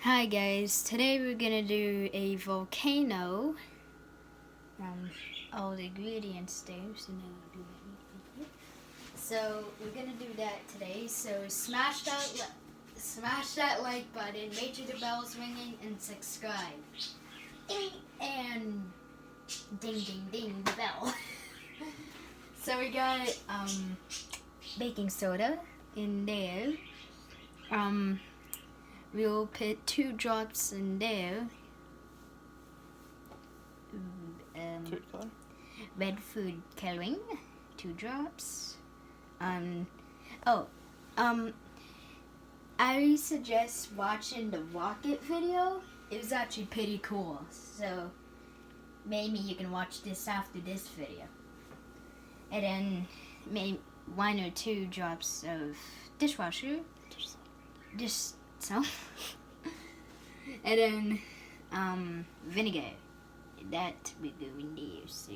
Hi guys, today we're gonna do a volcano. All the ingredients there, so we're gonna do that today. So smash that like button, make sure the bell's ringing, and subscribe. Ding and ding ding ding the bell. So we got baking soda in there. We'll put 2 drops in there. Food color? Red food coloring, 2 drops. I suggest watching the rocket video. It was actually pretty cool. So maybe you can watch this after this video. And then maybe 1 or 2 drops of dishwasher. Just so. And then vinegar. That we go in there. So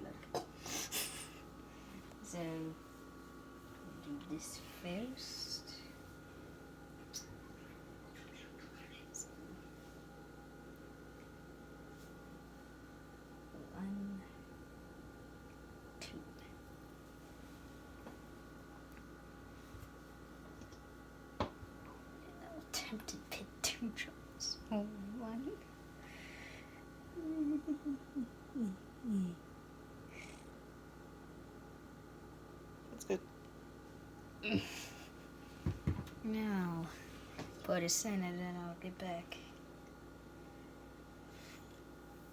look. So do this first. So, 1, 2. I'll attempt to put 2 drops. 1. That's good. Now, put it in and then I'll get back.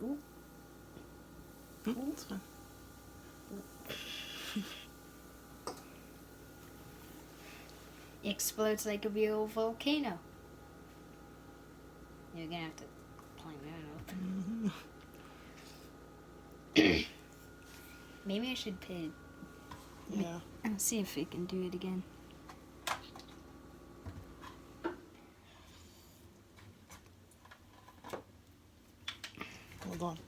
Ooh. That's fine. Explodes like a real volcano. You're gonna have to climb that open. Maybe I should put. Yeah. I'll see if we can do it again. Hold on.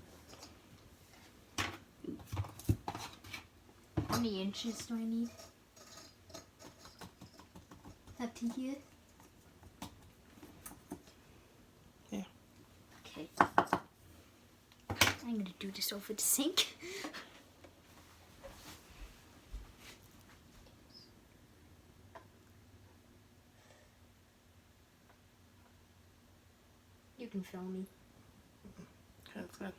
How many inches do I need? Up to here? Yeah. Okay. I'm gonna do this over the sink. You can film me. Okay, that's good.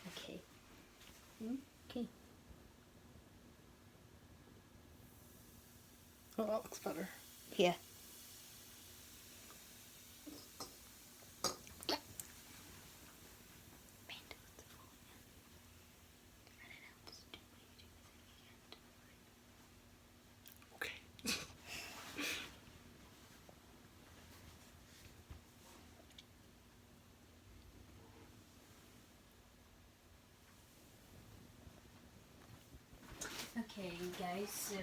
Okay. Okay. Oh, that looks better. Yeah. Okay. Okay, guys, so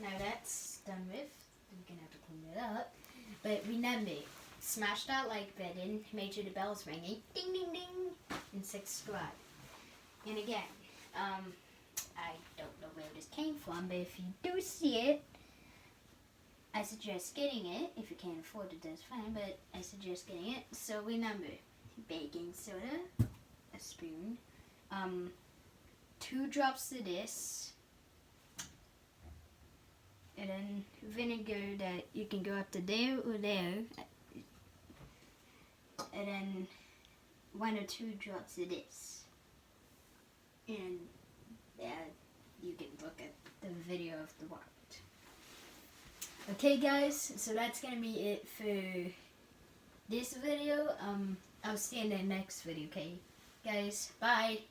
now that's done with. We're gonna have to clean it up. But remember, smash that like button, make sure the bell's ringing, ding ding ding, and subscribe. And again, I don't know where this came from, but if you do see it, I suggest getting it. If you can't afford it, that's fine, but I suggest getting it. So remember, baking soda, a spoon, 2 drops of this, and then vinegar that you can go up to there or there, and then 1 or 2 drops of this, and you can look at the video of the rocket. Okay guys, so that's gonna be it for this video. I'll see you in the next video, okay guys, bye.